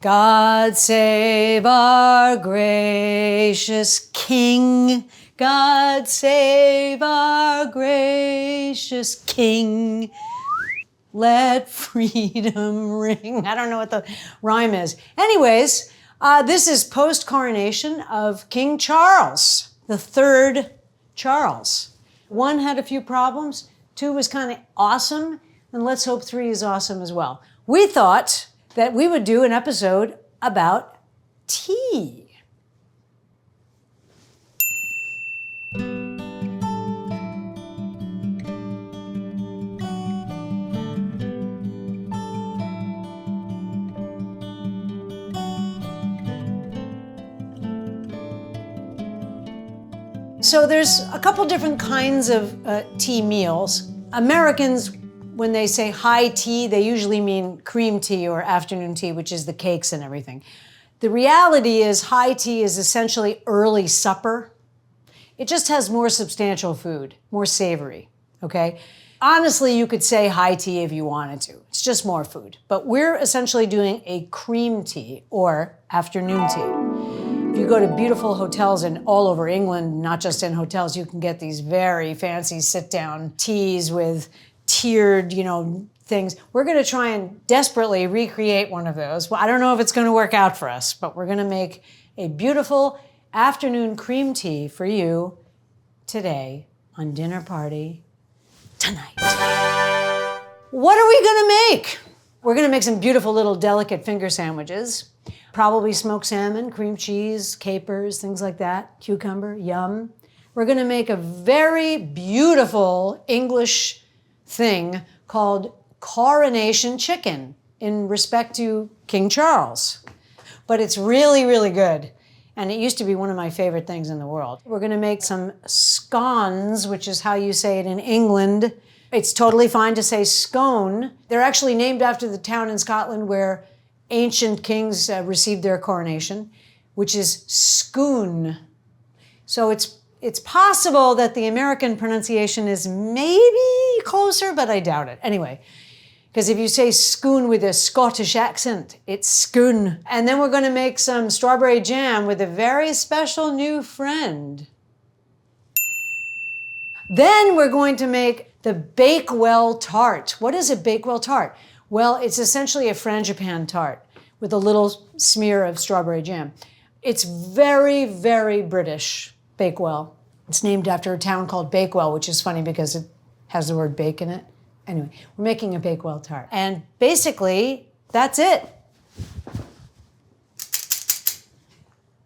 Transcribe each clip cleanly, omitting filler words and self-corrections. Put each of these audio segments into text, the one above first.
God save our gracious King. God save our gracious King. Let freedom ring. I don't know what the rhyme is. Anyways, this is post-coronation of King Charles, the third Charles. 1 had a few problems, 2 was kind of awesome, and let's hope 3 is awesome as well. We thought that we would do an episode about tea. So there's a couple different kinds of tea meals. Americans, when they say high tea, they usually mean cream tea or afternoon tea, which is the cakes and everything. The reality is high tea is essentially early supper. It just has more substantial food, more savory, okay? Honestly, you could say high tea if you wanted to. It's just more food. But we're essentially doing a cream tea or afternoon tea. If you go to beautiful hotels all over England, not just in hotels, you can get these very fancy sit-down teas with tiered, things. We're gonna try and desperately recreate one of those. Well, I don't know if it's gonna work out for us, but we're gonna make a beautiful afternoon cream tea for you today on Dinner Party Tonight. What are we gonna make? We're gonna make some beautiful little delicate finger sandwiches. Probably smoked salmon, cream cheese, capers, things like that, cucumber, yum. We're gonna make a very beautiful English thing called coronation chicken in respect to King Charles. But it's really, really good. And it used to be one of my favorite things in the world. We're gonna make some scones, which is how you say it in England. It's totally fine to say scone. They're actually named after the town in Scotland where ancient kings received their coronation, which is Scone. So it's possible that the American pronunciation is maybe closer, but I doubt it. Anyway, because if you say scone with a Scottish accent, it's scone. And then we're gonna make some strawberry jam with a very special new friend. Then we're going to make the Bakewell tart. What is a Bakewell tart? Well, it's essentially a frangipane tart with a little smear of strawberry jam. It's very, very British, Bakewell. It's named after a town called Bakewell, which is funny because it has the word bake in it. Anyway, we're making a Bakewell tart. And basically, that's it.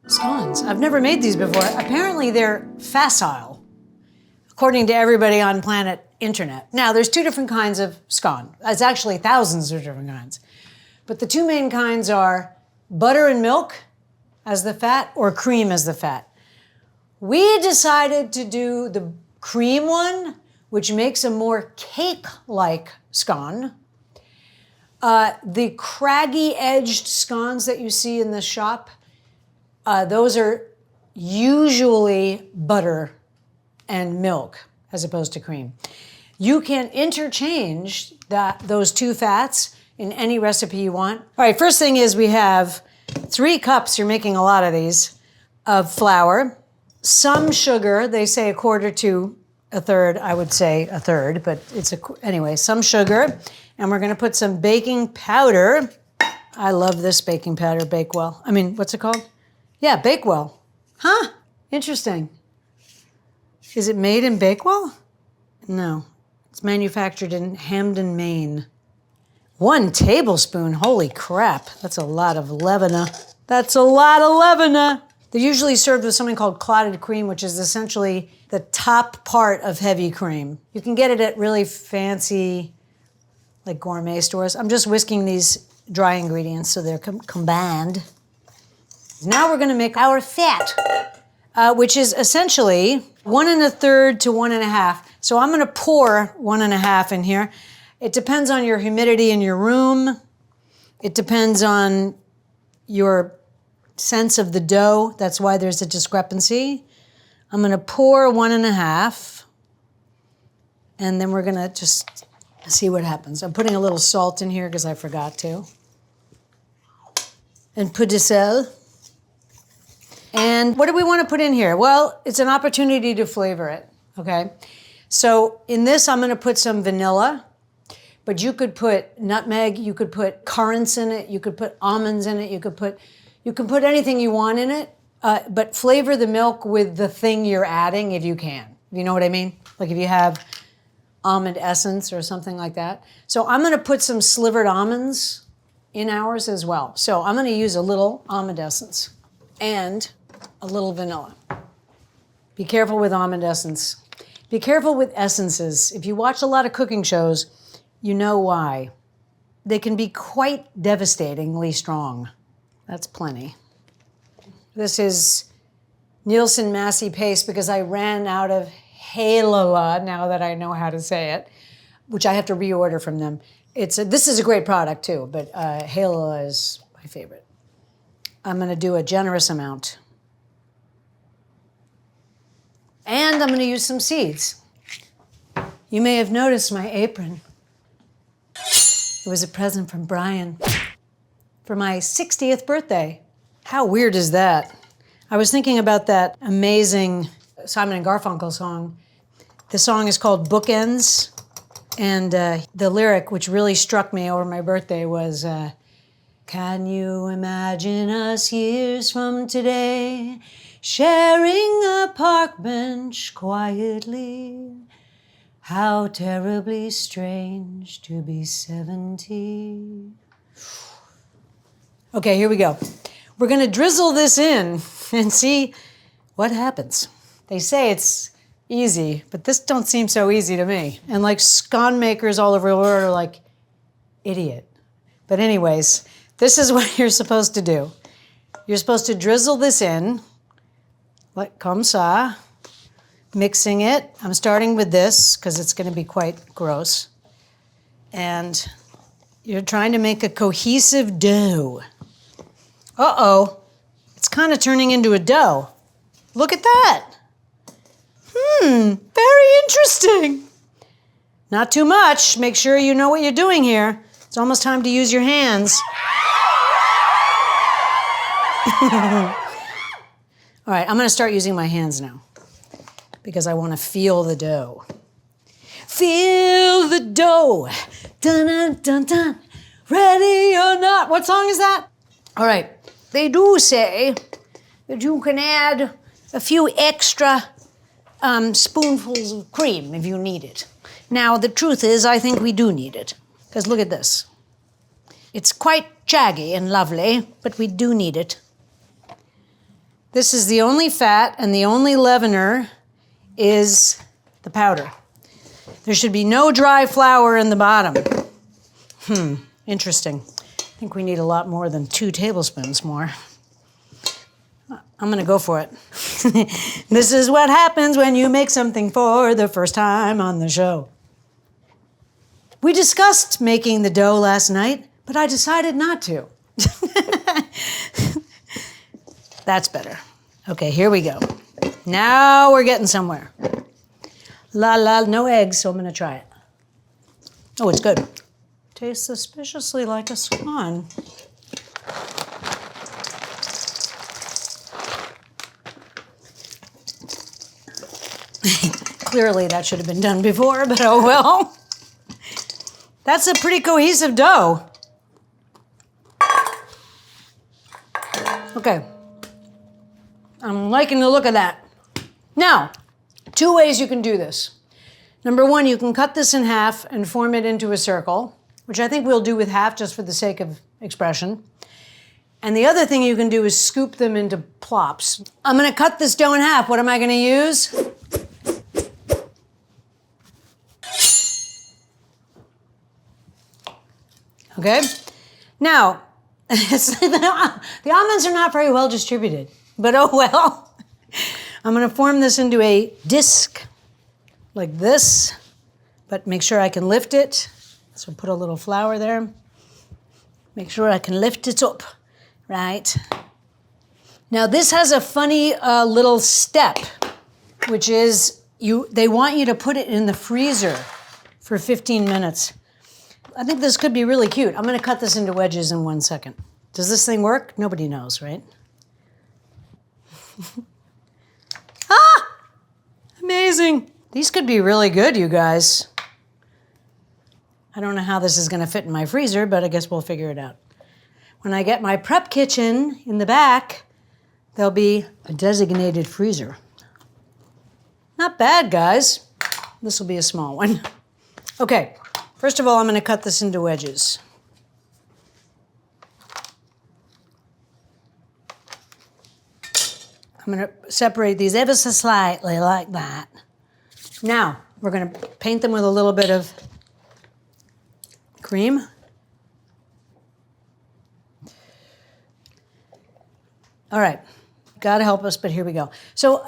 Scones. I've never made these before. Apparently they're facile, according to everybody on planet internet. Now, there's 2 different kinds of scone. It's actually thousands of different kinds. But the 2 main kinds are butter and milk as the fat or cream as the fat. We decided to do the cream one, which makes a more cake-like scone. The craggy-edged scones that you see in the shop, those are usually butter and milk as opposed to cream. You can interchange those 2 fats in any recipe you want. All right, first thing is we have 3 cups, you're making a lot of these, of flour, some sugar, they say 1/4 to 1/3, I would say 1/3, but anyway, some sugar, and we're gonna put some baking powder. I love this baking powder, Bakewell. I mean, what's it called? Yeah, Bakewell. Huh, interesting. Is it made in Bakewell? No, it's manufactured in Hamden, Maine. 1 tablespoon, holy crap. That's a lot of leavener. That's a lot of leavener. They're usually served with something called clotted cream, which is essentially the top part of heavy cream. You can get it at really fancy, like gourmet stores. I'm just whisking these dry ingredients so they're combined. Now we're gonna make our fat, which is essentially 1 1/3 to 1 1/2. So I'm gonna pour 1 1/2 in here. It depends on your humidity in your room. It depends on your sense of the dough. That's why there's a discrepancy. I'm gonna pour 1 1/2, and then we're gonna just see what happens. I'm putting a little salt in here because I forgot to. and peu de sel. And what do we want to put in here? Well, it's an opportunity to flavor it, okay? So in this, I'm gonna put some vanilla, but you could put nutmeg, you could put currants in it, you could put almonds in it, you can put anything you want in it, but flavor the milk with the thing you're adding if you can. You know what I mean? Like if you have almond essence or something like that. So I'm gonna put some slivered almonds in ours as well. So I'm gonna use a little almond essence and a little vanilla. Be careful with almond essence. Be careful with essences. If you watch a lot of cooking shows, you know why. They can be quite devastatingly strong. That's plenty. This is Nielsen Massey paste because I ran out of Halala, now that I know how to say it, which I have to reorder from them. This is a great product too, but Halala is my favorite. I'm gonna do a generous amount. And I'm gonna use some seeds. You may have noticed my apron. It was a present from Brian for my 60th birthday. How weird is that? I was thinking about that amazing Simon and Garfunkel song. The song is called Bookends, and the lyric, which really struck me over my birthday, was, can you imagine us years from today, sharing a park bench quietly? How terribly strange to be 70. Okay, here we go. We're gonna drizzle this in and see what happens. They say it's easy, but this don't seem so easy to me. And like scone makers all over the world are like, idiot. But anyways, this is what you're supposed to do. You're supposed to drizzle this in, like comme ça, mixing it. I'm starting with this because it's gonna be quite gross. And you're trying to make a cohesive dough. Uh-oh, it's kind of turning into a dough. Look at that. Very interesting. Not too much. Make sure you know what you're doing here. It's almost time to use your hands. All right, I'm gonna start using my hands now because I wanna feel the dough. Feel the dough. Dun, dun, dun, dun. Ready or not. What song is that? All right, they do say that you can add a few extra spoonfuls of cream if you need it. Now, the truth is, I think we do need it, because look at this. It's quite jaggy and lovely, but we do need it. This is the only fat and the only leavener is the powder. There should be no dry flour in the bottom. Interesting. I think we need a lot more than 2 tablespoons more. I'm gonna go for it. This is what happens when you make something for the first time on the show. We discussed making the dough last night, but I decided not to. That's better. Okay, here we go. Now we're getting somewhere. No eggs, so I'm gonna try it. Oh, it's good. Tastes suspiciously like a scone. Clearly that should have been done before, but oh well. That's a pretty cohesive dough. Okay. I'm liking the look of that. Now, 2 ways you can do this. Number 1, you can cut this in half and form it into a circle, which I think we'll do with half just for the sake of expression. And the other thing you can do is scoop them into plops. I'm gonna cut this dough in half. What am I gonna use? Okay? Now, the almonds are not very well distributed, but oh well. I'm gonna form this into a disc like this, but make sure I can lift it. So put a little flour there. Make sure I can lift it up, right? Now this has a funny little step, which is they want you to put it in the freezer for 15 minutes. I think this could be really cute. I'm gonna cut this into wedges in 1 second. Does this thing work? Nobody knows, right? Ah! Amazing. These could be really good, you guys. I don't know how this is going to fit in my freezer, but I guess we'll figure it out. When I get my prep kitchen in the back, there'll be a designated freezer. Not bad, guys. This will be a small one. Okay, first of all, I'm going to cut this into wedges. I'm going to separate these ever so slightly like that. Now, we're going to paint them with a little bit of cream. All right, gotta help us, but here we go. So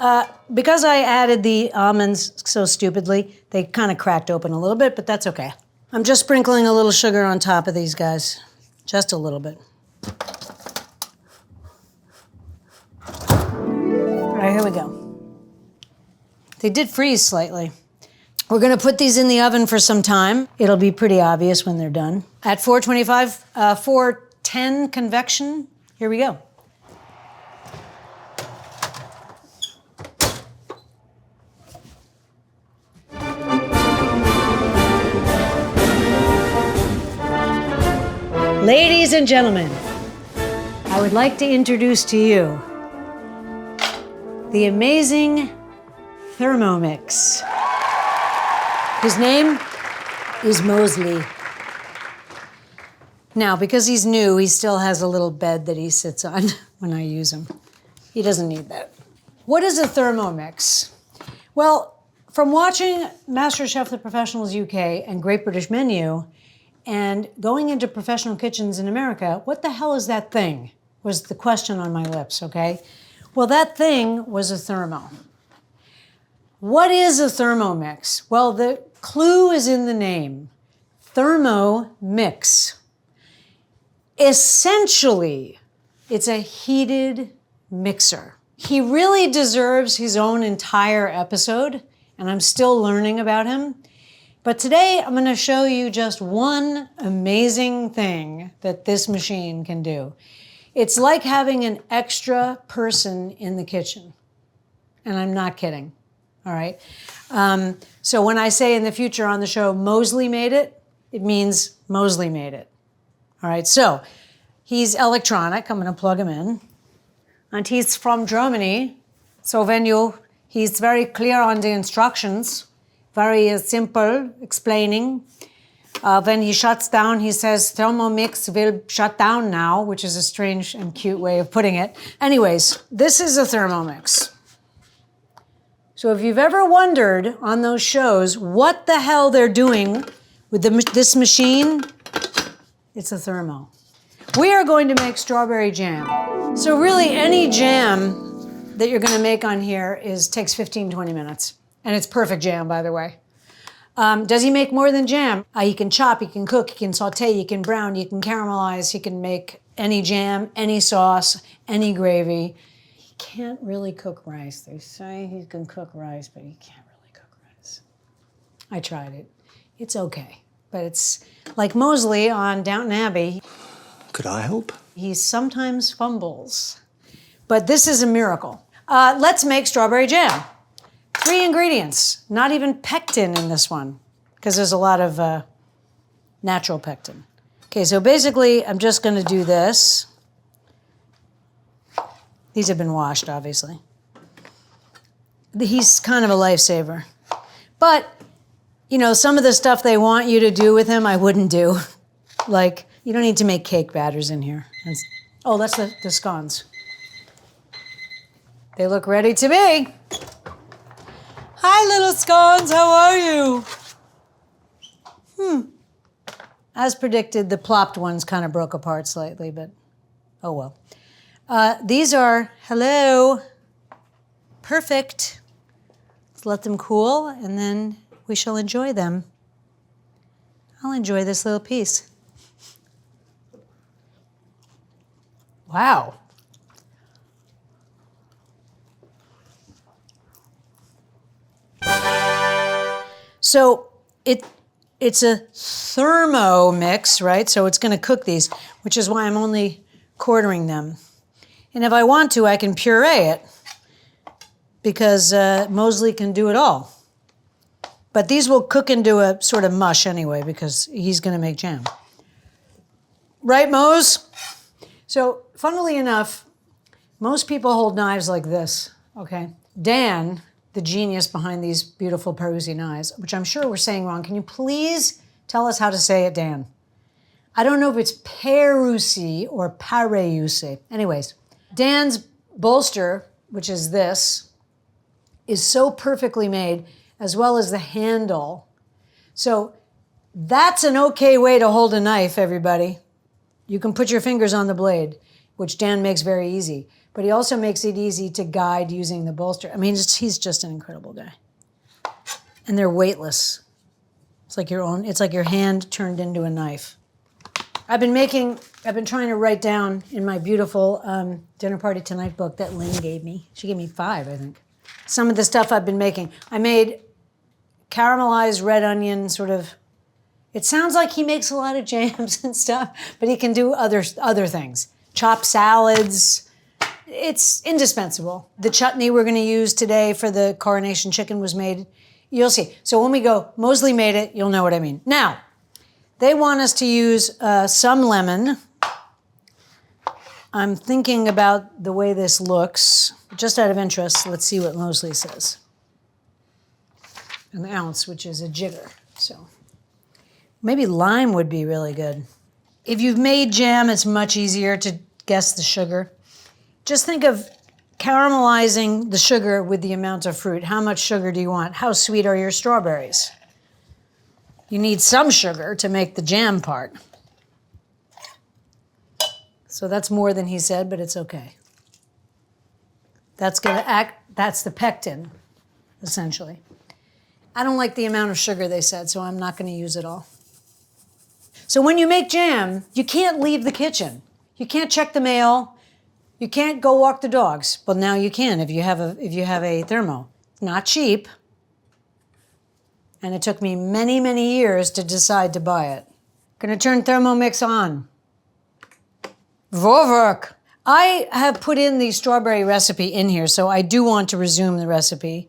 because I added the almonds so stupidly, they kind of cracked open a little bit, but that's okay. I'm just sprinkling a little sugar on top of these guys, just a little bit. All right, here we go. They did freeze slightly. We're gonna put these in the oven for some time. It'll be pretty obvious when they're done. At 410 convection, here we go. Ladies and gentlemen, I would like to introduce to you the amazing Thermomix. His name is Mosley. Now, because he's new, he still has a little bed that he sits on when I use him. He doesn't need that. What is a Thermomix? Well, from watching MasterChef The Professionals UK and Great British Menu and going into professional kitchens in America, what the hell is that thing? Was the question on my lips, okay? Well, that thing was a thermo. What is a Thermomix? Well, the clue is in the name, Thermomix. Essentially, it's a heated mixer. He really deserves his own entire episode, and I'm still learning about him. But today, I'm gonna show you just one amazing thing that this machine can do. It's like having an extra person in the kitchen. And I'm not kidding, all right? So when I say in the future on the show, Mosley made it, it means Mosley made it. All right, so he's electronic. I'm gonna plug him in. And he's from Germany. So he's very clear on the instructions, very simple explaining. When he shuts down, he says, Thermomix will shut down now, which is a strange and cute way of putting it. Anyways, this is a Thermomix. So if you've ever wondered on those shows what the hell they're doing with this machine, it's a thermo. We are going to make strawberry jam. So really any jam that you're gonna make on here takes 15, 20 minutes. And it's perfect jam, by the way. Does he make more than jam? He can chop, he can cook, he can saute, he can brown, he can caramelize, he can make any jam, any sauce, any gravy. He can't really cook rice. They say he can cook rice, but he can't really cook rice. I tried it. It's okay. But it's like Mosley on Downton Abbey. Could I help? He sometimes fumbles. But this is a miracle. Let's make strawberry jam. 3 ingredients, not even pectin in this one, because there's a lot of natural pectin. Okay, so basically, I'm just gonna do this. These have been washed, obviously. He's kind of a lifesaver. But, you know, some of the stuff they want you to do with him, I wouldn't do. Like, you don't need to make cake batters in here. That's the scones. They look ready to me. Hi, little scones, how are you? As predicted, the plopped ones kind of broke apart slightly, but oh well. These are, hello, perfect. Let's let them cool, and then we shall enjoy them. I'll enjoy this little piece. Wow. So it's a Thermomix, right? So it's gonna cook these, which is why I'm only quartering them. And if I want to, I can puree it because Mosley can do it all. But these will cook into a sort of mush anyway because he's going to make jam. Right, Mose? So, funnily enough, most people hold knives like this, okay? Dan, the genius behind these beautiful Peruzzi knives, which I'm sure we're saying wrong. Can you please tell us how to say it, Dan? I don't know if it's Peruzzi or Pareusi. Anyways, Dan's bolster, which is this, is so perfectly made, as well as the handle. So that's an okay way to hold a knife, everybody. You can put your fingers on the blade, which Dan makes very easy. But he also makes it easy to guide using the bolster. I mean, he's just an incredible guy. And they're weightless. It's like your hand turned into a knife. I've been trying to write down in my beautiful Dinner Party Tonight book that Lynn gave me. She gave me 5, I think. Some of the stuff I've been making. I made caramelized red onion sort of. It sounds like he makes a lot of jams and stuff, but he can do other things. Chopped salads. It's indispensable. The chutney we're going to use today for the coronation chicken was made. You'll see. So when we go, Mosley made it, you'll know what I mean. Now, they want us to use some lemon. I'm thinking about the way this looks. Just out of interest, let's see what Mosley says. An ounce, which is a jigger. So maybe lime would be really good. If you've made jam, it's much easier to guess the sugar. Just think of caramelizing the sugar with the amount of fruit. How much sugar do you want? How sweet are your strawberries? You need some sugar to make the jam part. So that's more than he said, but it's okay. That's the pectin, essentially. I don't like the amount of sugar they said, so I'm not going to use it all. So when you make jam, you can't leave the kitchen. You can't check the mail. You can't go walk the dogs. Well, now you can if you have a thermo. Not cheap. And it took me many, many years to decide to buy it. Gonna turn Thermomix on. Vorwerk. I have put in the strawberry recipe in here, so I do want to resume the recipe.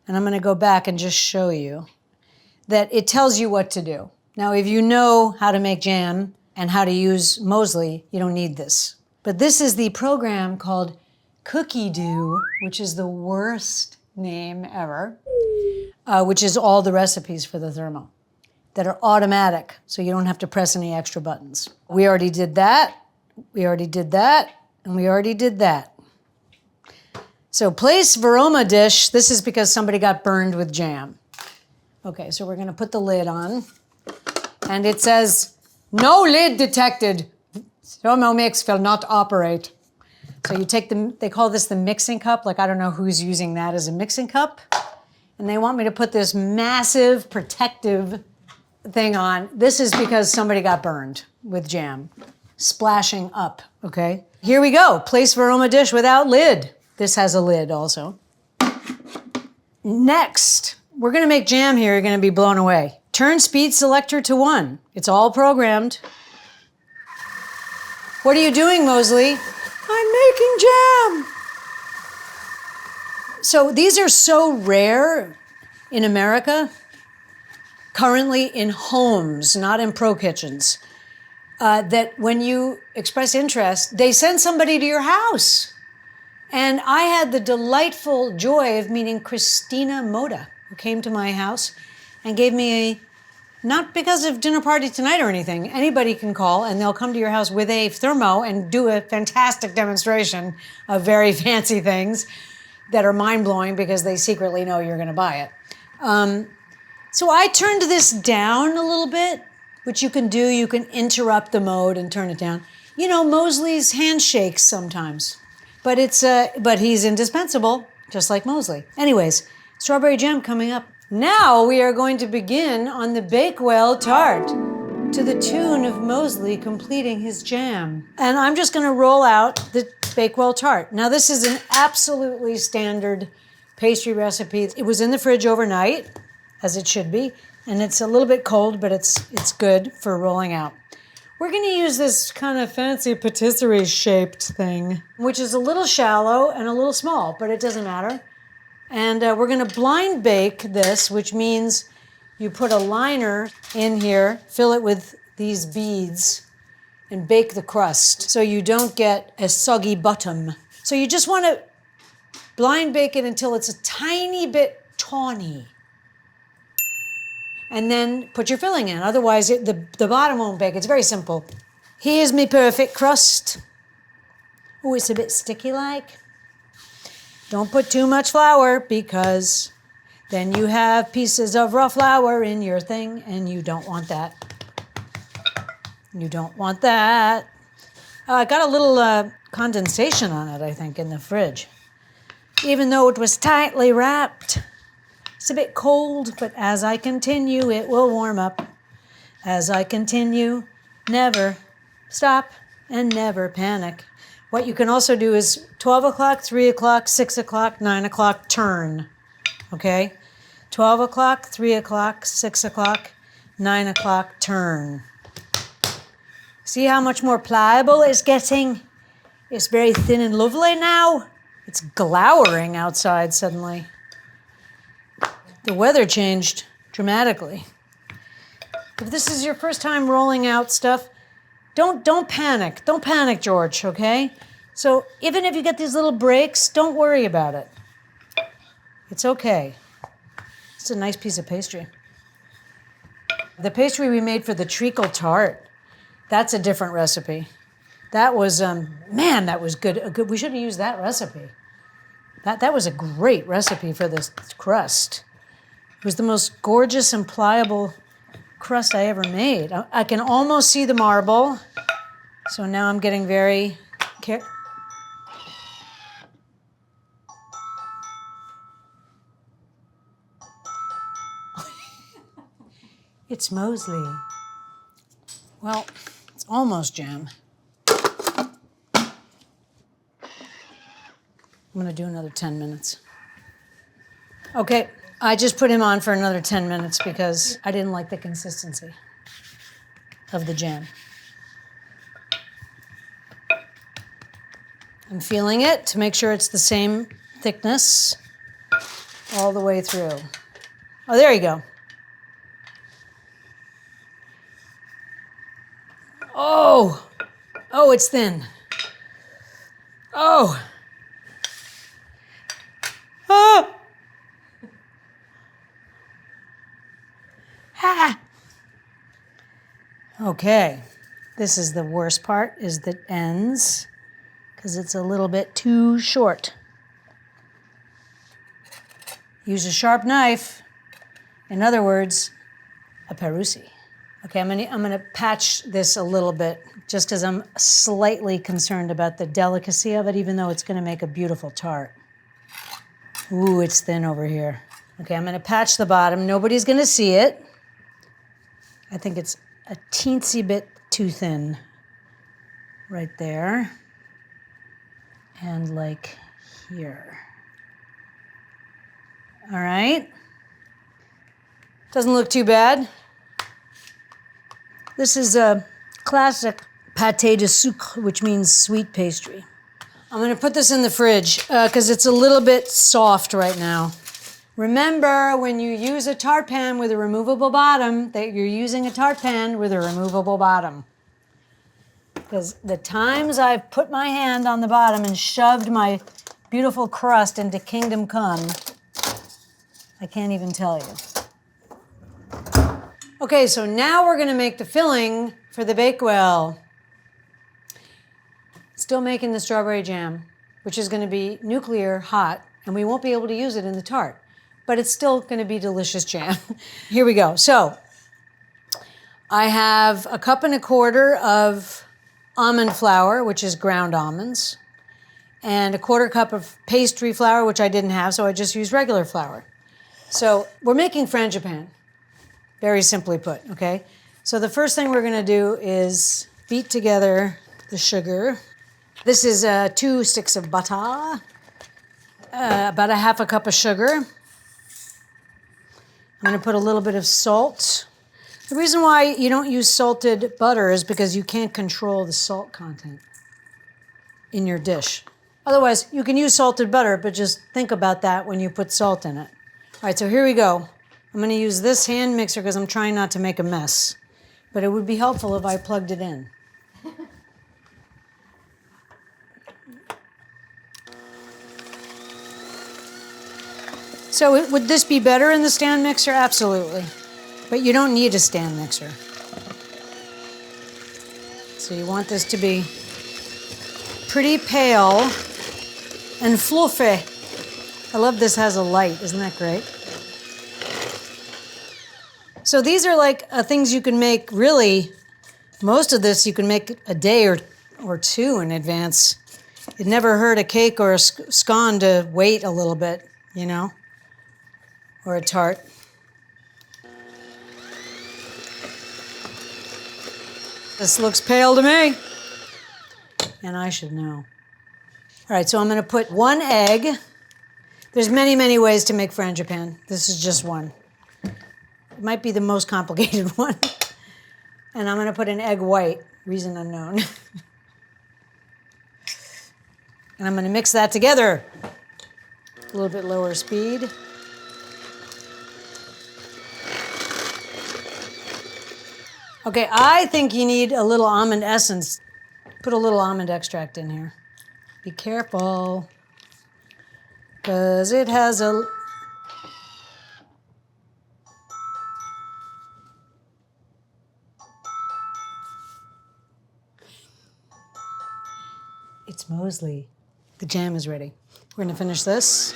And I'm gonna go back and just show you that it tells you what to do. Now, if you know how to make jam and how to use Mosley, you don't need this. But this is the program called Cookie Do, which is the worst name ever, which is all the recipes for the thermo that are automatic, so you don't have to press any extra buttons. We already did that, we already did that, and we already did that. So place Veroma dish. This is because somebody got burned with jam. Okay, so we're gonna put the lid on, and it says, no lid detected. Thermomix will not operate. So you take they call this the mixing cup. Like, I don't know who's using that as a mixing cup. And they want me to put this massive protective thing on. This is because somebody got burned with jam. Splashing up, okay? Here we go. Place Veroma dish without lid. This has a lid also. Next, we're gonna make jam here. You're gonna be blown away. Turn speed selector to 1. It's all programmed. What are you doing, Mosley? I'm making jam. So these are so rare in America, currently in homes, not in pro kitchens, that when you express interest, they send somebody to your house. And I had the delightful joy of meeting Christina Moda, who came to my house and gave me not because of Dinner Party Tonight or anything. Anybody can call and they'll come to your house with a thermo and do a fantastic demonstration of very fancy things that are mind-blowing because they secretly know you're gonna buy it. So I turned this down a little bit, which you can do. You can interrupt the mode and turn it down. You know, Mosley's handshakes sometimes, but but he's indispensable, just like Mosley. Anyways, strawberry jam coming up. Now we are going to begin on the Bakewell tart to the tune of Mosley completing his jam. And I'm just gonna roll out the Bakewell tart. Now this is an absolutely standard pastry recipe. It was in the fridge overnight, as it should be, and it's a little bit cold, but it's good for rolling out. We're going to use this kind of fancy patisserie shaped thing, which is a little shallow and a little small, but it doesn't matter. And we're going to blind bake this, which means you put a liner in here, fill it with these beads, and bake the crust so you don't get a soggy bottom. So you just want to blind bake it until it's a tiny bit tawny. And then put your filling in. Otherwise, the bottom won't bake. It's very simple. Here's my perfect crust. Oh, it's a bit sticky-like. Don't put too much flour because then you have pieces of raw flour in your thing, and you don't want that. You don't want that. I got a little condensation on it, I think, in the fridge. Even though it was tightly wrapped. It's a bit cold, but as I continue, it will warm up. As I continue, never stop and never panic. What you can also do is 12 o'clock, 3 o'clock, 6 o'clock, 9 o'clock, turn. Okay? 12 o'clock, 3 o'clock, 6 o'clock, 9 o'clock, turn. See how much more pliable it's getting? It's very thin and lovely now. It's glowering outside suddenly. The weather changed dramatically. If this is your first time rolling out stuff, don't panic. Don't panic, George, okay? So even if you get these little breaks, don't worry about it. It's okay. It's a nice piece of pastry. The pastry we made for the treacle tart, that's a different recipe. That was, man, that was good. We should have used that recipe. That was a great recipe for this crust. It was the most gorgeous and pliable crust I ever made. I can almost see the marble. So now I'm getting very careful. It's Mosley. Well, it's almost jam. I'm going to do another 10 minutes. Okay. I just put him on for another 10 minutes because I didn't like the consistency of the jam. I'm feeling it to make sure it's the same thickness all the way through. Oh, there you go. Oh, it's thin. Oh. Okay, this is the worst part, is the ends, because it's a little bit too short. Use a sharp knife. In other words, a Perusi. Okay, I'm gonna patch this a little bit, just because I'm slightly concerned about the delicacy of it, even though it's gonna make a beautiful tart. Ooh, it's thin over here. Okay, I'm gonna patch the bottom. Nobody's gonna see it. I think it's a teensy bit too thin right there. And like here. All right. Doesn't look too bad. This is a classic pâté de sucre, which means sweet pastry. I'm gonna put this in the fridge because it's a little bit soft right now. Remember, when you use a tart pan with a removable bottom, that you're using a tart pan with a removable bottom. Because the times I've put my hand on the bottom and shoved my beautiful crust into Kingdom Come, I can't even tell you. Okay, so now we're gonna make the filling for the Bakewell. Still making the strawberry jam, which is gonna be nuclear hot, and we won't be able to use it in the tart. But it's still gonna be delicious jam. Here we go. So, I have 1.25 cups of almond flour, which is ground almonds, and 1/4 cup of pastry flour, which I didn't have, so I just used regular flour. So, we're making frangipane, very simply put, okay? So the first thing we're gonna do is beat together the sugar. This is 2 sticks of butter, about 1/2 cup of sugar. I'm gonna put a little bit of salt. The reason why you don't use salted butter is because you can't control the salt content in your dish. Otherwise, you can use salted butter, but just think about that when you put salt in it. All right, so here we go. I'm gonna use this hand mixer because I'm trying not to make a mess, but it would be helpful if I plugged it in. So would this be better in the stand mixer? Absolutely. But you don't need a stand mixer. So you want this to be pretty pale and fluffy. I love this has a light, isn't that great? So these are like things you can make really, most of this you can make a day or two in advance. It never hurt a cake or a scone to wait a little bit, you know? Or a tart. This looks pale to me. And I should know. All right, so I'm gonna put 1 egg. There's many, many ways to make frangipane. This is just one. It might be the most complicated one. And I'm gonna put an egg white, reason unknown. And I'm gonna mix that together. A little bit lower speed. Okay, I think you need a little almond essence. Put a little almond extract in here. Be careful, because it has a... It's Mosley. The jam is ready. We're gonna finish this,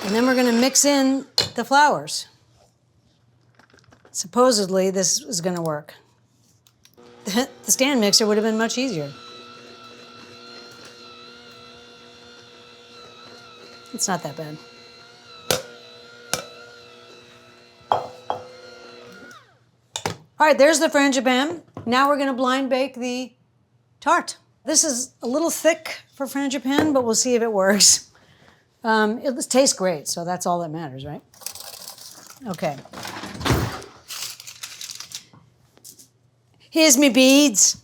and then we're gonna mix in the flowers. Supposedly, this is gonna work. The stand mixer would have been much easier. It's not that bad. All right, there's the frangipane. Now we're gonna blind bake the tart. This is a little thick for frangipane, but we'll see if it works. It tastes great, so that's all that matters, right? Okay. Here's me beads.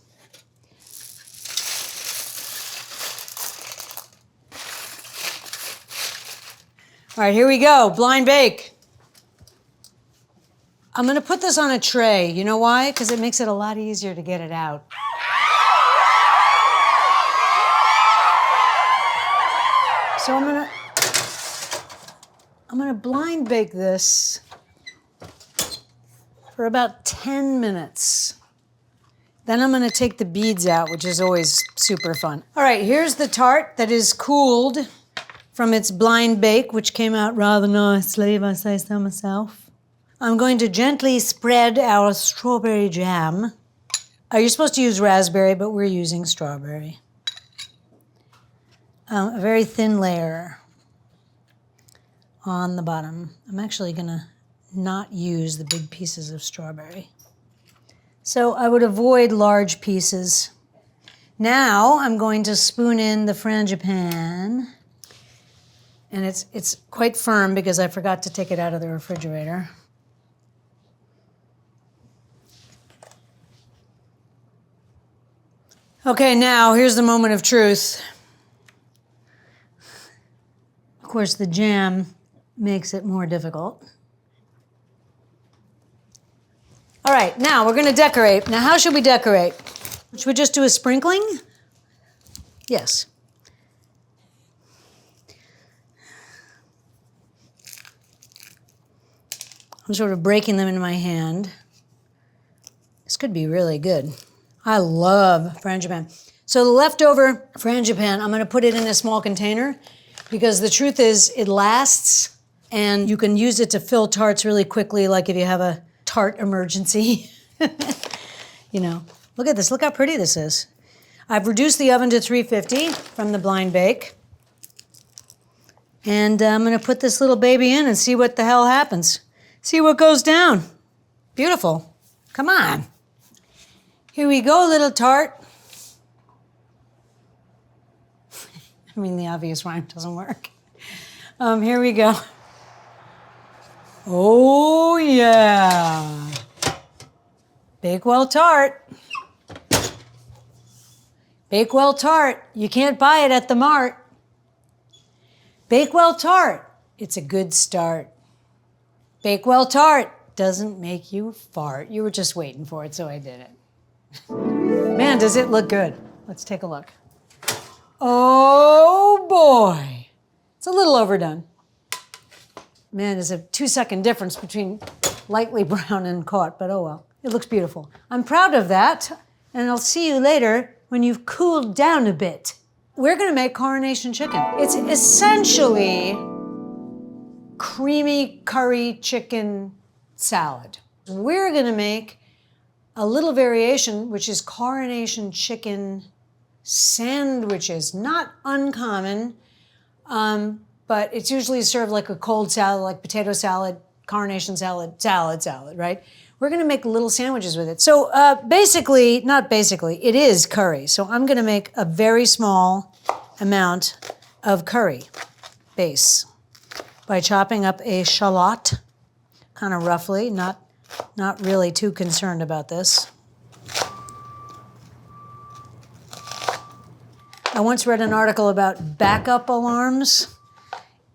All right, here we go, blind bake. I'm gonna put this on a tray. You know why? Because it makes it a lot easier to get it out. So I'm gonna blind bake this for about 10 minutes. Then I'm gonna take the beads out, which is always super fun. All right, here's the tart that is cooled from its blind bake, which came out rather nicely, if I say so myself. I'm going to gently spread our strawberry jam. You're supposed to use raspberry, but we're using strawberry. A very thin layer on the bottom. I'm actually gonna not use the big pieces of strawberry. So I would avoid large pieces. Now I'm going to spoon in the frangipane. And it's quite firm because I forgot to take it out of the refrigerator. Okay, now here's the moment of truth. Of course, the jam makes it more difficult. All right, now we're gonna decorate. Now, how should we decorate? Should we just do a sprinkling? Yes. I'm sort of breaking them in my hand. This could be really good. I love frangipane. So the leftover frangipane, I'm gonna put it in a small container because the truth is it lasts and you can use it to fill tarts really quickly, like if you have a tart emergency. You know, look at this, look how pretty this is. I've reduced the oven to 350 from the blind bake. And I'm gonna put this little baby in and see what the hell happens. See what goes down. Beautiful, come on. Here we go, little tart. I mean, the obvious rhyme doesn't work. Here we go. Oh, yeah. Bakewell tart. Bakewell tart. You can't buy it at the mart. Bakewell tart. It's a good start. Bakewell tart doesn't make you fart. You were just waiting for it, so I did it. Man, does it look good. Let's take a look. Oh boy. It's a little overdone. Man, there's a 2-second difference between lightly brown and caught, but oh well. It looks beautiful. I'm proud of that, and I'll see you later when you've cooled down a bit. We're gonna make coronation chicken. It's essentially creamy curry chicken salad. We're gonna make a little variation, which is coronation chicken sandwiches. Not uncommon, but it's usually served like a cold salad, like potato salad, coronation salad, salad, right? We're gonna make little sandwiches with it. So it is curry. So I'm gonna make a very small amount of curry base by chopping up a shallot, kind of roughly, not really too concerned about this. I once read an article about backup alarms,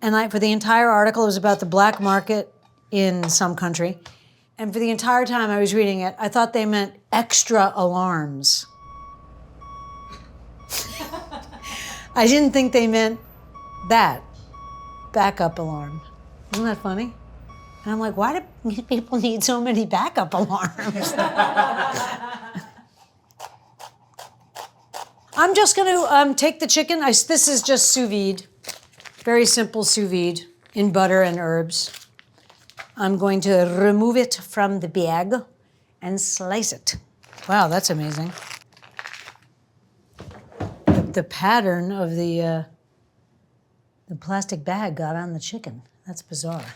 and for the entire article, it was about the black market in some country. And for the entire time I was reading it, I thought they meant extra alarms. I didn't think they meant that, backup alarm. Isn't that funny? And I'm like, why do people need so many backup alarms? I'm just gonna take the chicken. This is just sous vide, very simple sous vide in butter and herbs. I'm going to remove it from the bag and slice it. Wow, that's amazing. The pattern of the plastic bag got on the chicken. That's bizarre.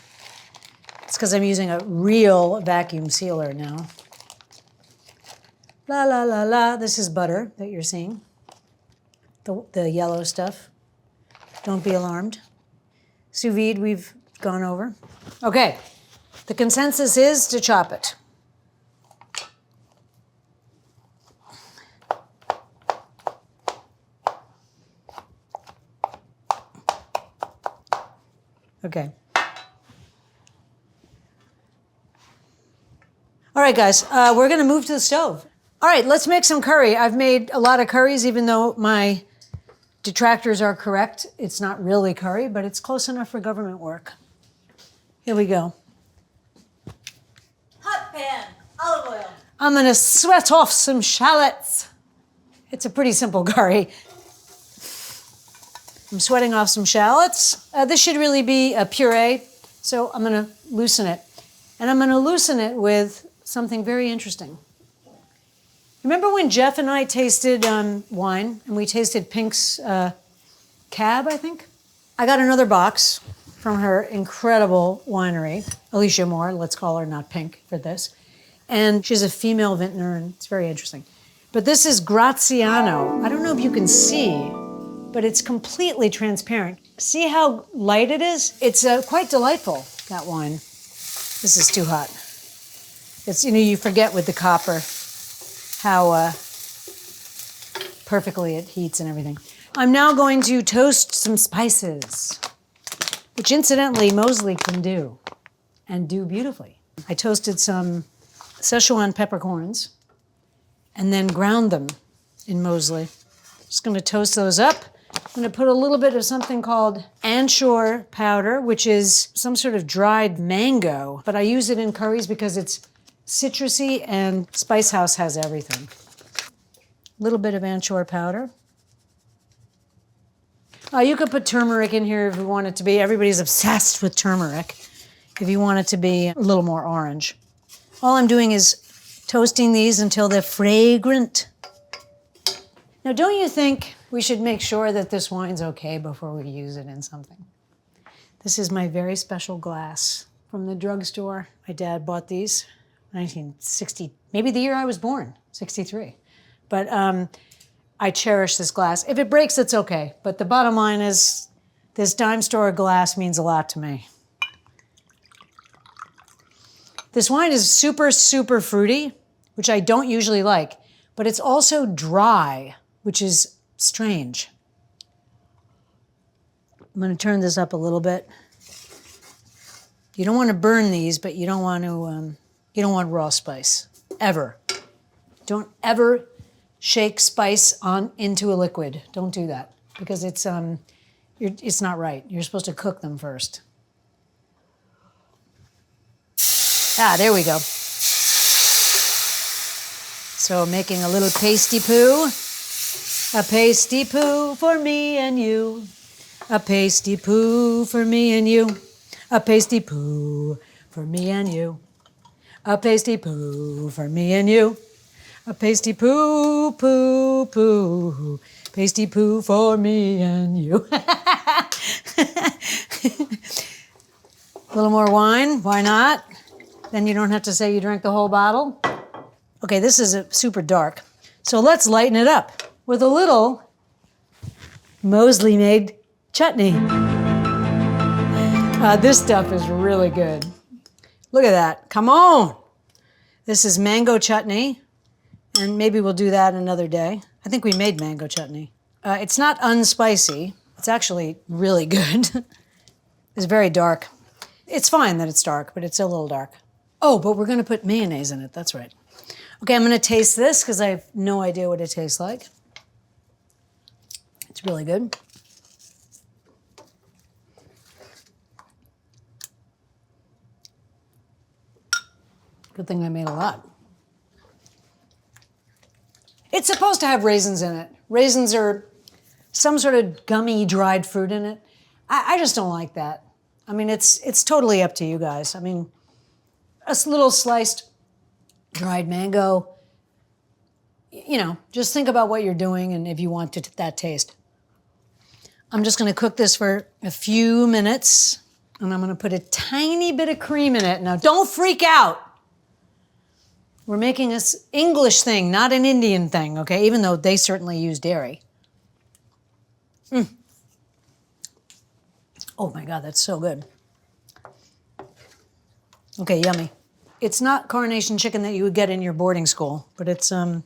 It's because I'm using a real vacuum sealer now. La la la la, this is butter that you're seeing. The yellow stuff. Don't be alarmed. Sous vide we've gone over. Okay, the consensus is to chop it. Okay. All right, guys, we're gonna move to the stove. All right, let's make some curry. I've made a lot of curries, even though my detractors are correct. It's not really curry, but it's close enough for government work. Here we go. Hot pan, olive oil. I'm gonna sweat off some shallots. It's a pretty simple curry. I'm sweating off some shallots. This should really be a puree, so I'm gonna loosen it. And I'm gonna loosen it with something very interesting. Remember when Jeff and I tasted wine, and we tasted Pink's Cab, I think? I got another box from her incredible winery, Alicia Moore, let's call her not Pink for this. And she's a female vintner, and it's very interesting. But this is Graziano. I don't know if you can see, but it's completely transparent. See how light it is? It's quite delightful, that wine. This is too hot. It's, you forget with the copper how perfectly it heats and everything. I'm now going to toast some spices, which incidentally Mosley can do, and do beautifully. I toasted some Szechuan peppercorns and then ground them in Mosley. Just gonna toast those up. I'm gonna put a little bit of something called anchois powder, which is some sort of dried mango, but I use it in curries because it's citrusy and Spice House has everything. A little bit of anchois powder. You could put turmeric in here if you want it to be. Everybody's obsessed with turmeric. If you want it to be a little more orange. All I'm doing is toasting these until they're fragrant. Now, don't you think we should make sure that this wine's okay before we use it in something? This is my very special glass from the drugstore. My dad bought these, 1960, maybe the year I was born, 63. But I cherish this glass. If it breaks, it's okay. But the bottom line is this dime store glass means a lot to me. This wine is super, super fruity, which I don't usually like, but it's also dry, which is strange. I'm going to turn this up a little bit. You don't want to burn these, but you don't want raw spice, ever. Don't ever shake spice into a liquid. Don't do that, because it's not right. You're supposed to cook them first. There we go. So making a little pasty poo. A pasty poo for me and you. A pasty poo for me and you. A pasty poo for me and you. A pasty poo for me and you. A pasty poo, poo, poo. Pasty poo for me and you. A little more wine, why not? Then you don't have to say you drank the whole bottle. Okay, this is super dark. So let's lighten it up with a little Mosley made chutney. This stuff is really good. Look at that, come on. This is mango chutney, and maybe we'll do that another day. I think we made mango chutney. It's not unspicy. It's actually really good. It's very dark. It's fine that it's dark, but it's a little dark. Oh, but we're gonna put mayonnaise in it, that's right. Okay, I'm gonna taste this because I have no idea what it tastes like. It's really good. Good thing I made a lot. It's supposed to have raisins in it. Raisins are some sort of gummy dried fruit in it. I just don't like that. I mean, it's totally up to you guys. I mean, a little sliced dried mango, you know, just think about what you're doing and if you want that taste. I'm just gonna cook this for a few minutes, and I'm gonna put a tiny bit of cream in it. Now, don't freak out. We're making this English thing, not an Indian thing, okay? Even though they certainly use dairy. Oh my God, that's so good. Okay, yummy. It's not coronation chicken that you would get in your boarding school, but it's gonna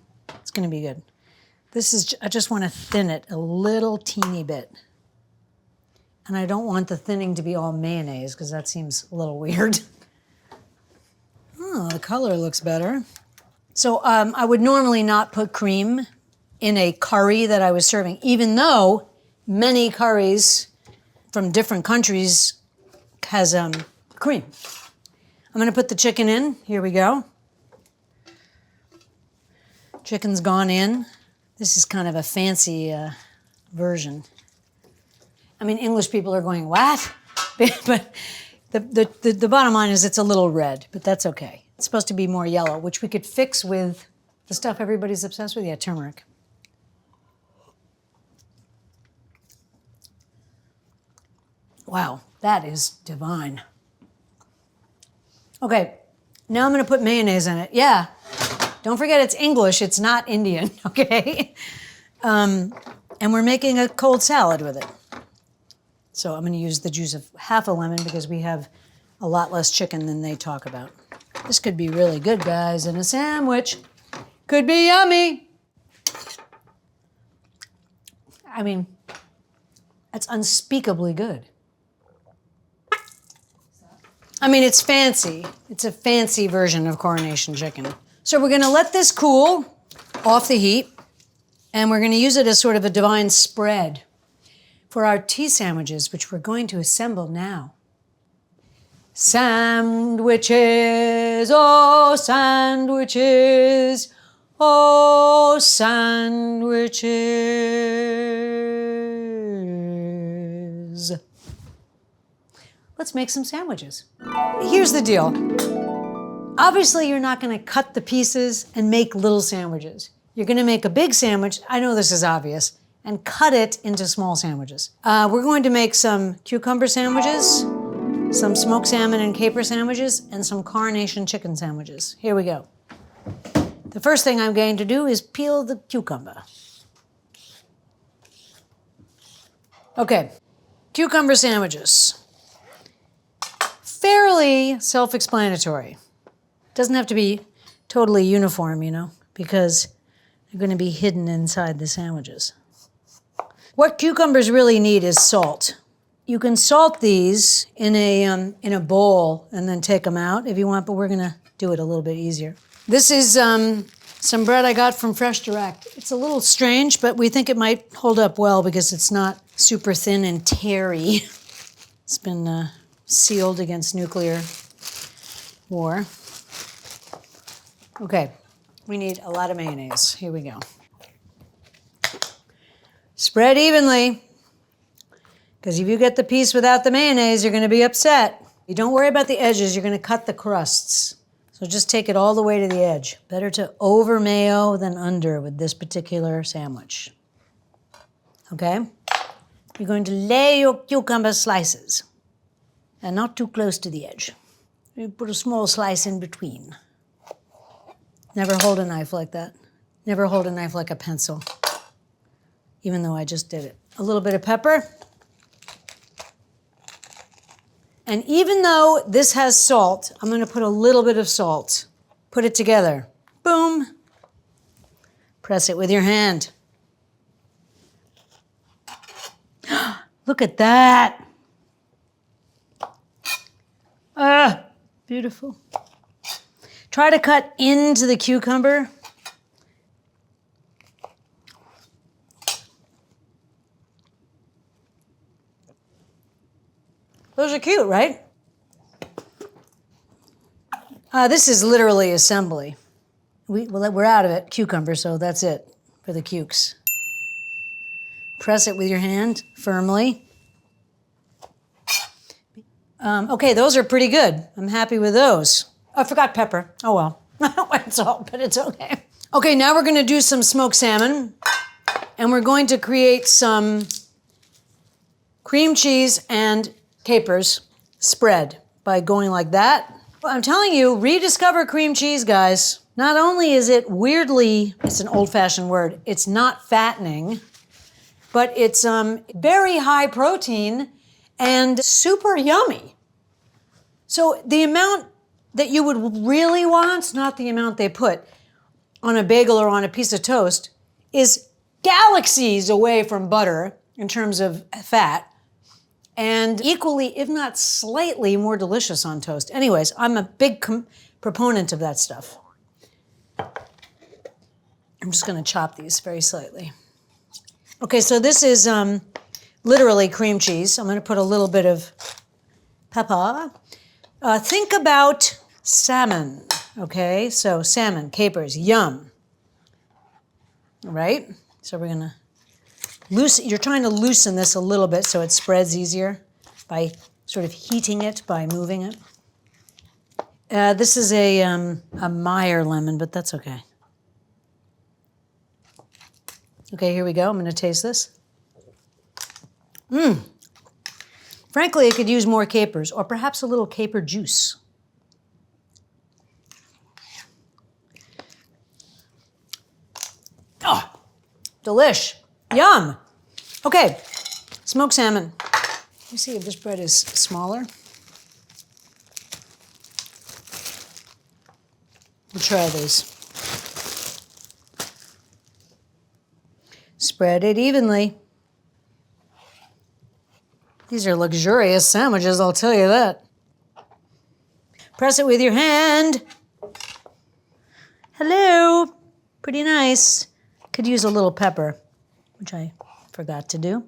be good. This is, I just wanna thin it a little teeny bit. And I don't want the thinning to be all mayonnaise, because that seems a little weird. Oh, the color looks better. So I would normally not put cream in a curry that I was serving, even though many curries from different countries has cream. I'm gonna put the chicken in, here we go. Chicken's gone in. This is kind of a fancy version. I mean, English people are going, what? But the bottom line is it's a little red, but that's okay. It's supposed to be more yellow, which we could fix with the stuff everybody's obsessed with. Yeah, turmeric. Wow, that is divine. Okay, now I'm gonna put mayonnaise in it. Yeah, don't forget it's English, it's not Indian, okay? And we're making a cold salad with it. So I'm gonna use the juice of half a lemon because we have a lot less chicken than they talk about. This could be really good, guys, in a sandwich. Could be yummy. I mean, that's unspeakably good. I mean, it's fancy. It's a fancy version of coronation chicken. So we're gonna let this cool off the heat, and we're gonna use it as sort of a divine spread for our tea sandwiches, which we're going to assemble now. Sandwiches, oh sandwiches, oh sandwiches. Let's make some sandwiches. Here's the deal. Obviously, you're not gonna cut the pieces and make little sandwiches. You're gonna make a big sandwich, I know this is obvious, and cut it into small sandwiches. We're going to make some cucumber sandwiches, some smoked salmon and caper sandwiches, and some coronation chicken sandwiches. Here we go. The first thing I'm going to do is peel the cucumber. Okay, cucumber sandwiches. Fairly self-explanatory. Doesn't have to be totally uniform, you know, because they're going to be hidden inside the sandwiches. What cucumbers really need is salt. You can salt these in a bowl and then take them out if you want, but we're going to do it a little bit easier. This is some bread I got from Fresh Direct. It's a little strange, but we think it might hold up well because it's not super thin and terry. It's been sealed against nuclear war. Okay, we need a lot of mayonnaise. Here we go. Spread evenly, because if you get the piece without the mayonnaise, you're going to be upset. You don't worry about the edges, you're going to cut the crusts. So just take it all the way to the edge. Better to over mayo than under with this particular sandwich. Okay? You're going to lay your cucumber slices, and not too close to the edge. You put a small slice in between. Never hold a knife like that. Never hold a knife like a pencil, even though I just did it. A little bit of pepper. And even though this has salt, I'm going to put a little bit of salt. Put it together. Boom. Press it with your hand. Look at that. Ah, beautiful. Try to cut into the cucumber. Those are cute, right? This is literally assembly. We're out of it, cucumber, so that's it for the cukes. Press it with your hand firmly. Okay, those are pretty good. I'm happy with those. I forgot pepper. Oh well. I don't want salt, but it's okay. Okay, now we're gonna do some smoked salmon, and we're going to create some cream cheese and capers spread by going like that. Well, I'm telling you, rediscover cream cheese, guys. Not only is it weirdly, it's an old-fashioned word, it's not fattening, but it's very high protein and super yummy. So the amount that you would really want, not the amount they put on a bagel or on a piece of toast, is galaxies away from butter in terms of fat, and equally, if not slightly, more delicious on toast. Anyways, I'm a big proponent of that stuff. I'm just gonna chop these very slightly. Okay, so this is literally cream cheese. I'm gonna put a little bit of pepper. Think about salmon, okay? So salmon, capers, yum. All right, so we're gonna you're trying to loosen this a little bit so it spreads easier by sort of heating it, by moving it. This is a Meyer lemon, but that's okay. Okay, here we go. I'm gonna taste this. Frankly, I could use more capers, or perhaps a little caper juice. Oh, delish. Yum. Okay, smoked salmon. Let me see if this bread is smaller. We'll try these. Spread it evenly. These are luxurious sandwiches, I'll tell you that. Press it with your hand. Hello. Pretty nice. Could use a little pepper, which I forgot to do.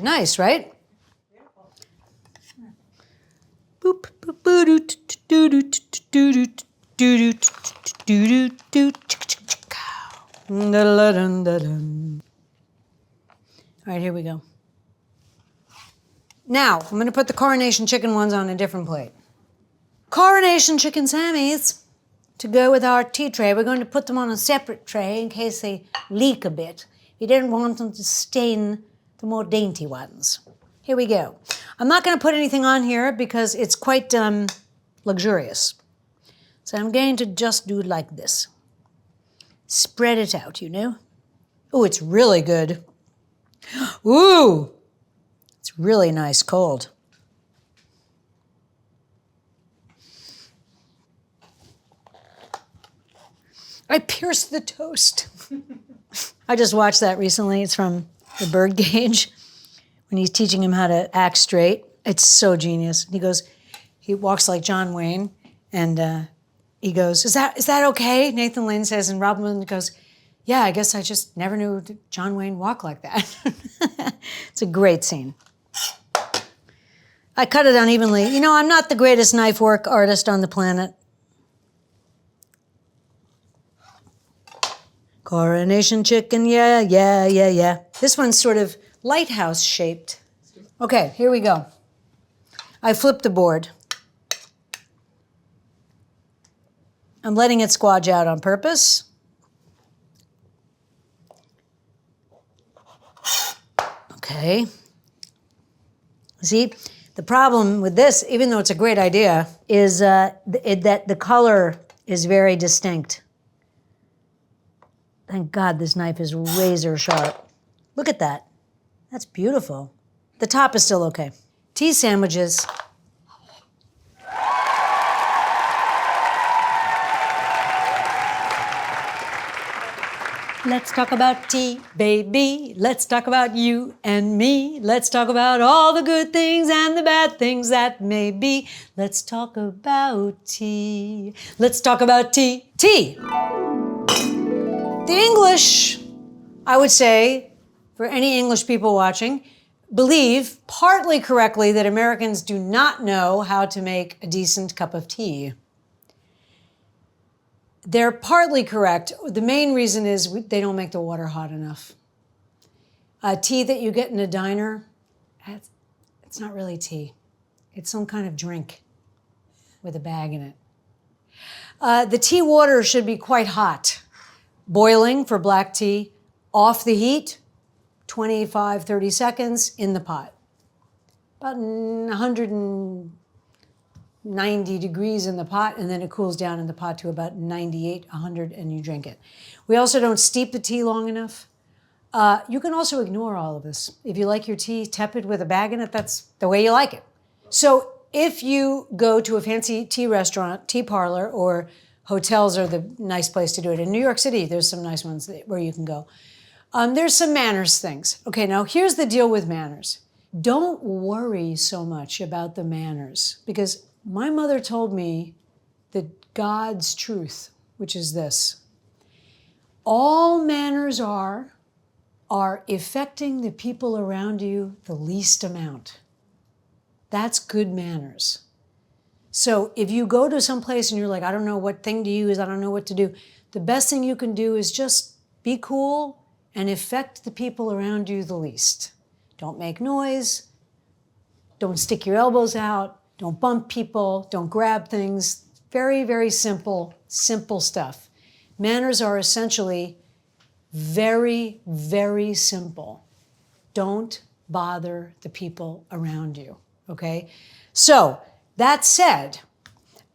Nice, right? Boop, boop, boo, doo, doo, doo, doo, doo, doo, doo, doo, doo. All right, here we go. Now, I'm gonna put the Coronation chicken ones on a different plate. Coronation chicken Sammies. To go with our tea tray, we're going to put them on a separate tray in case they leak a bit. We don't want them to stain the more dainty ones. Here we go. I'm not going to put anything on here because it's quite luxurious. So I'm going to just do it like this. Spread it out, you know? Oh, it's really good. Ooh, it's really nice cold. I pierced the toast. I just watched that recently. It's from The Birdcage when he's teaching him how to act straight. It's so genius. He walks like John Wayne, and he goes, is that okay? Nathan Lane says, and Robin Williams goes, yeah, I guess I just never knew John Wayne walked like that. It's a great scene. I cut it unevenly. You know, I'm not the greatest knife work artist on the planet. Coronation chicken, yeah. This one's sort of lighthouse shaped. Okay, here we go. I flipped the board. I'm letting it squadge out on purpose. Okay. See, the problem with this, even though it's a great idea, is that the color is very distinct. Thank God this knife is razor sharp. Look at that. That's beautiful. The top is still okay. Tea sandwiches. Let's talk about tea, baby. Let's talk about you and me. Let's talk about all the good things and the bad things that may be. Let's talk about tea. Let's talk about tea. Tea. The English, I would say, for any English people watching, believe partly correctly that Americans do not know how to make a decent cup of tea. They're partly correct. The main reason is they don't make the water hot enough. Tea that you get in a diner, it's not really tea. It's some kind of drink with a bag in it. The tea water should be quite hot. Boiling for black tea, off the heat, 25, 30 seconds in the pot. About 190 degrees in the pot, and then it cools down in the pot to about 98, 100, and you drink it. We also don't steep the tea long enough. You can also ignore all of this. If you like your tea tepid with a bag in it, that's the way you like it. So if you go to a fancy tea restaurant, tea parlor, or hotels are the nice place to do it. In New York City, there's some nice ones where you can go. There's some manners things. Okay, now here's the deal with manners. Don't worry so much about the manners, because my mother told me that God's truth, which is this: all manners are affecting the people around you the least amount. That's good manners. So if you go to some place and you're like, I don't know what thing to use, I don't know what to do, the best thing you can do is just be cool and affect the people around you the least. Don't make noise. Don't stick your elbows out. Don't bump people. Don't grab things. Very, very simple stuff. Manners are essentially very, very simple. Don't bother the people around you, okay? So, that said,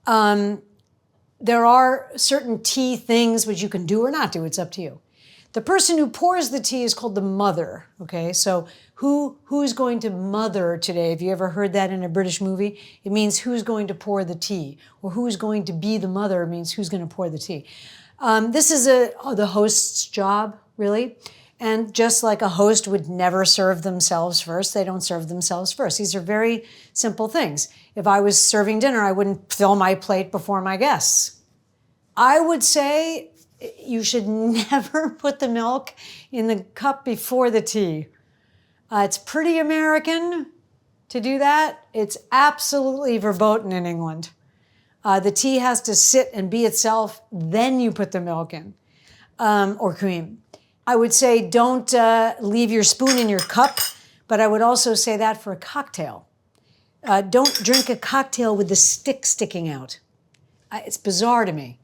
there are certain tea things which you can do or not do. It's up to you. The person who pours the tea is called the mother, okay? So who's going to mother today? Have you ever heard that in a British movie? It means who's going to pour the tea. Or who's going to be the mother means who's going to pour the tea. This is the host's job, really. And just like a host would never serve themselves first, they don't serve themselves first. These are very simple things. If I was serving dinner, I wouldn't fill my plate before my guests. I would say you should never put the milk in the cup before the tea. It's pretty American to do that. It's absolutely verboten in England. The tea has to sit and be itself, then you put the milk in, or cream. I would say don't leave your spoon in your cup, but I would also say that for a cocktail. Don't drink a cocktail with the stick sticking out. It's bizarre to me.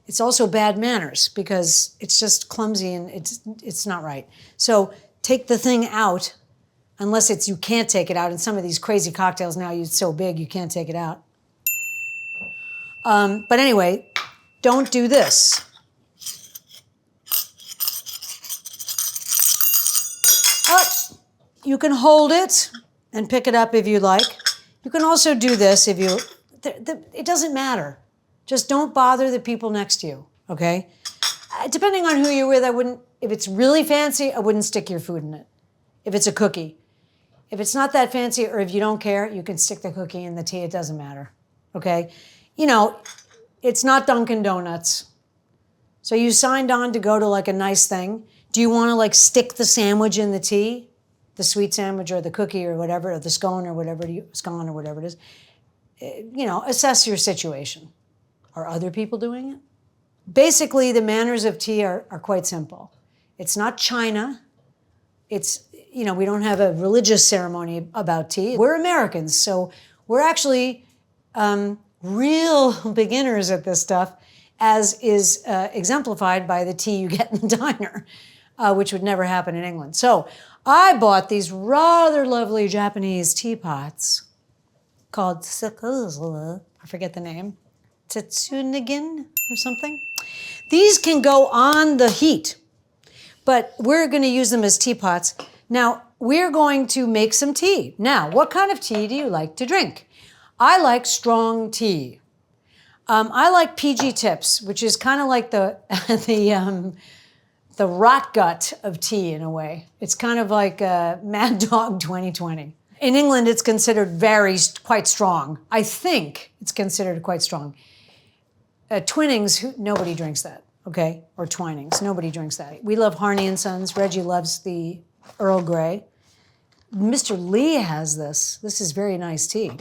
It's also bad manners because it's just clumsy and it's not right. So take the thing out, unless you can't take it out. And some of these crazy cocktails now, it's so big you can't take it out. But anyway, don't do this. You can hold it and pick it up if you like. You can also do this if you, it doesn't matter. Just don't bother the people next to you, okay? Depending on who you're with, if it's really fancy, I wouldn't stick your food in it. If it's a cookie. If it's not that fancy, or if you don't care, you can stick the cookie in the tea, it doesn't matter, okay? You know, it's not Dunkin' Donuts. So you signed on to go to like a nice thing. Do you wanna like stick the sandwich in the tea? The sweet sandwich or the cookie or whatever, or the scone or whatever, scone or whatever it is. You know, assess your situation. Are other people doing it? Basically, the manners of tea are quite simple. It's not China. It's, you know, we don't have a religious ceremony about tea. We're Americans, so we're actually real beginners at this stuff, as is exemplified by the tea you get in the diner, which would never happen in England. So I bought these rather lovely Japanese teapots called I forget the name, Tetsunigen or something. These can go on the heat, but we're going to use them as teapots. Now, we're going to make some tea. Now, what kind of tea do you like to drink? I like strong tea. I like PG Tips, which is kind of like the rot gut of tea in a way. It's kind of like Mad Dog 2020. In England, it's considered quite strong. I think it's considered quite strong. Twinings, nobody drinks that, okay? Or Twinings, nobody drinks that. We love Harney and Sons. Reggie loves the Earl Grey. Mr. Lee has this. This is very nice tea.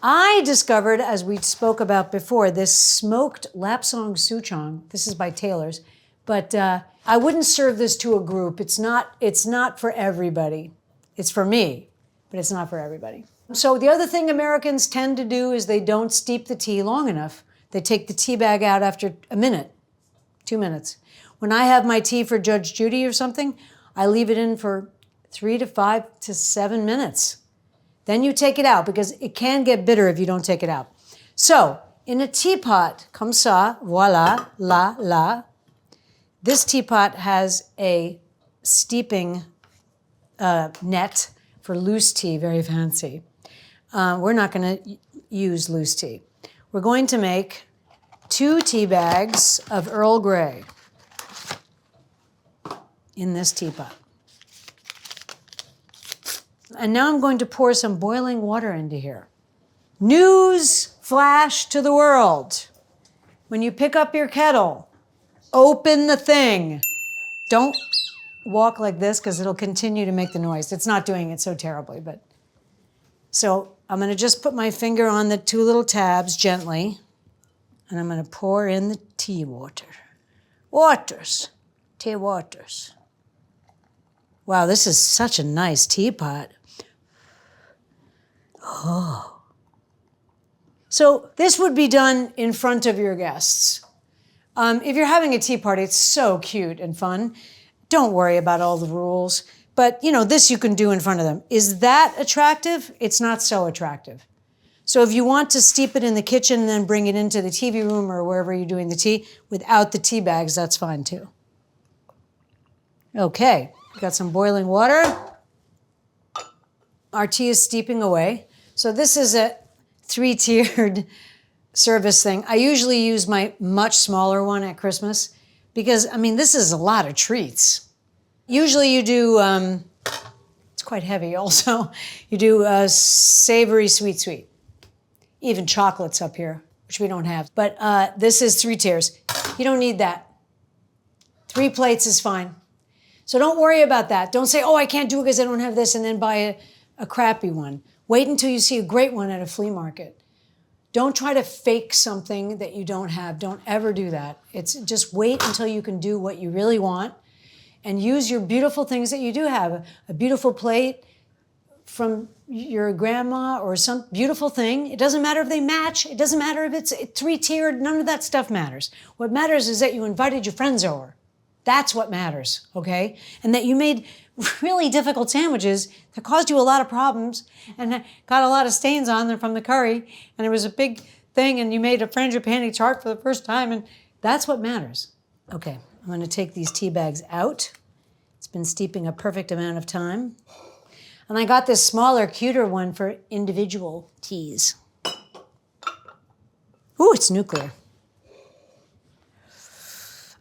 I discovered, as we spoke about before, this smoked Lapsang Souchong. This is by Taylor's, but I wouldn't serve this to a group. It's not for everybody. It's for me, but it's not for everybody. So the other thing Americans tend to do is they don't steep the tea long enough. They take the tea bag out after a minute, 2 minutes. When I have my tea for Judge Judy or something, I leave it in for 3 to 5 to 7 minutes. Then you take it out because it can get bitter if you don't take it out. So in a teapot, comme ça, voila, la. This teapot has a steeping net for loose tea, very fancy. We're not going to use loose tea. We're going to make 2 tea bags of Earl Grey in this teapot. And now I'm going to pour some boiling water into here. News flash to the world. When you pick up your kettle, open the thing. Don't walk like this because it'll continue to make the noise. It's not doing it so terribly, but. So I'm going to just put my finger on the 2 little tabs gently, and I'm going to pour in the tea water. Tea waters. Wow, this is such a nice teapot. Oh. So this would be done in front of your guests. If you're having a tea party, it's so cute and fun. Don't worry about all the rules. But, you know, this you can do in front of them. Is that attractive? It's not so attractive. So if you want to steep it in the kitchen and then bring it into the TV room or wherever you're doing the tea without the tea bags, that's fine too. Okay, got some boiling water. Our tea is steeping away. So this is a 3-tiered service thing. I usually use my much smaller one at Christmas because, I mean, this is a lot of treats. Usually you do, it's quite heavy also, you do savory, sweet. Even chocolates up here, which we don't have. But this is 3 tiers. You don't need that. 3 plates is fine. So don't worry about that. Don't say, oh, I can't do it because I don't have this, and then buy a crappy one. Wait until you see a great one at a flea market. Don't try to fake something that you don't have. Don't ever do that. It's just wait until you can do what you really want and use your beautiful things that you do have. A beautiful plate from your grandma or some beautiful thing. It doesn't matter if they match. It doesn't matter if it's 3-tiered. None of that stuff matters. What matters is that you invited your friends over. That's what matters, okay? And that you made really difficult sandwiches that caused you a lot of problems and got a lot of stains on them from the curry. And it was a big thing and you made a frangipani tart for the first time, and that's what matters. Okay, I'm going to take these tea bags out. It's been steeping a perfect amount of time. And I got this smaller, cuter one for individual teas. Ooh, it's nuclear.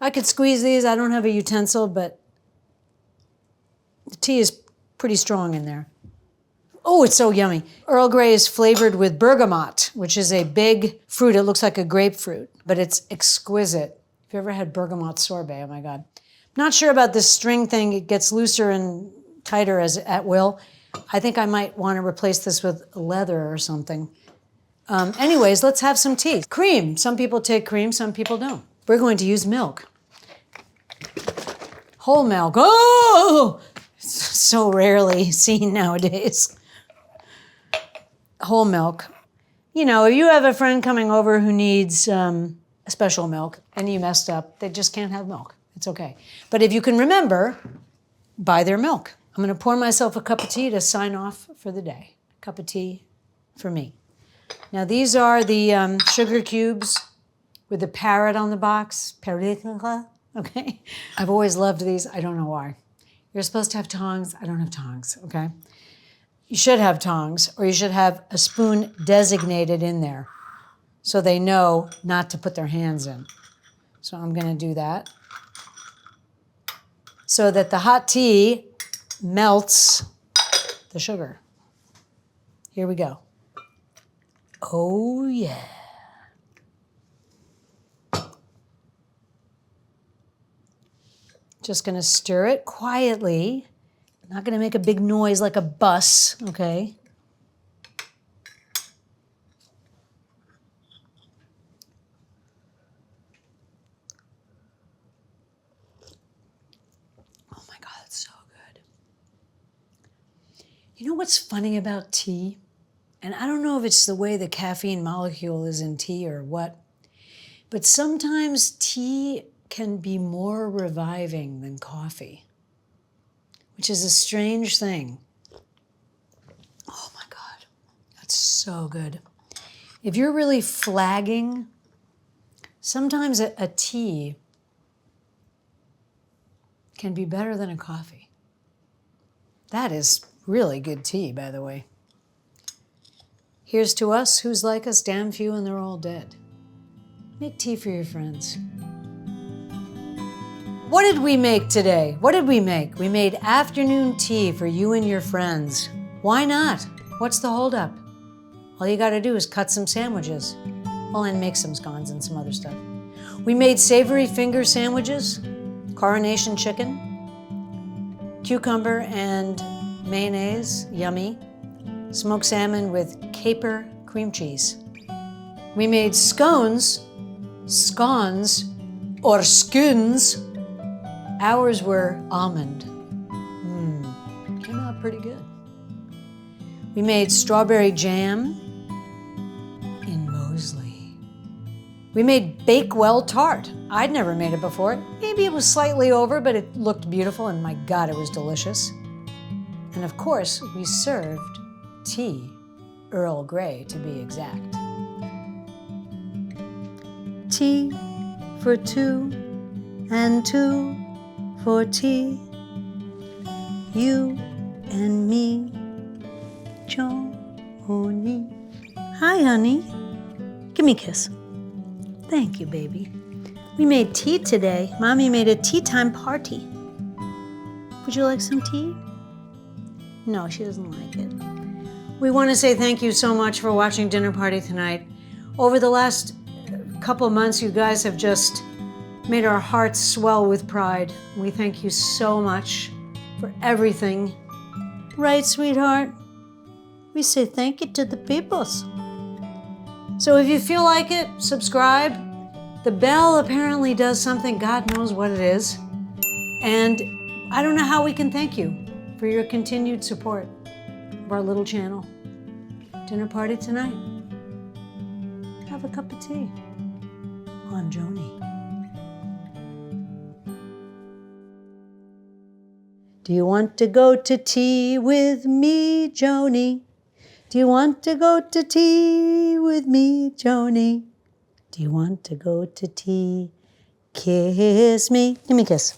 I could squeeze these. I don't have a utensil, but the tea is pretty strong in there. Oh, it's so yummy. Earl Grey is flavored with bergamot, which is a big fruit. It looks like a grapefruit, but it's exquisite. If you ever had bergamot sorbet, oh my God. Not sure about this string thing. It gets looser and tighter at will. I think I might want to replace this with leather or something. Anyways, let's have some tea. Cream. Some people take cream, some people don't. We're going to use milk. Whole milk. Oh! So rarely seen nowadays. Whole milk. You know, if you have a friend coming over who needs a special milk and you messed up, they just can't have milk. It's okay. But if you can remember, buy their milk. I'm going to pour myself a cup of tea to sign off for the day. A cup of tea for me. Now these are the sugar cubes with the parrot on the box. Parrot, okay? I've always loved these. I don't know why. You're supposed to have tongs. I don't have tongs, okay? You should have tongs, or you should have a spoon designated in there so they know not to put their hands in. So I'm going to do that so that the hot tea melts the sugar. Here we go. Oh, yeah. Just going to stir it quietly. I'm not going to make a big noise like a bus, okay? Oh my God, it's so good. You know what's funny about tea? And I don't know if it's the way the caffeine molecule is in tea or what, but sometimes tea can be more reviving than coffee, which is a strange thing. Oh my God, that's so good. If you're really flagging, sometimes a tea can be better than a coffee. That is really good tea, by the way. Here's to us who's like us, damn few and they're all dead. Make tea for your friends. What did we make today? What did we make? We made afternoon tea for you and your friends. Why not? What's the holdup? All you gotta do is cut some sandwiches. Well, and make some scones and some other stuff. We made savory finger sandwiches, coronation chicken, cucumber and mayonnaise, yummy, smoked salmon with caper cream cheese. We made scones, or scones. Ours were almond. Came out pretty good. We made strawberry jam in Moseley. We made Bakewell tart. I'd never made it before. Maybe it was slightly over, but it looked beautiful, and my God, it was delicious. And of course, we served tea, Earl Grey to be exact. Tea for two and two for tea, you and me, Johnny. Hi, honey. Give me a kiss. Thank you, baby. We made tea today. Mommy made a tea time party. Would you like some tea? No, she doesn't like it. We want to say thank you so much for watching Dinner Party tonight. Over the last couple of months, you guys have just made our hearts swell with pride. We thank you so much for everything. Right, sweetheart? We say thank you to the peoples. So if you feel like it, subscribe. The bell apparently does something, God knows what it is. And I don't know how we can thank you for your continued support of our little channel. Dinner party tonight. Have a cup of tea on Joni. Do you want to go to tea with me, Joni? Do you want to go to tea with me, Joni? Do you want to go to tea? Kiss me. Give me a kiss.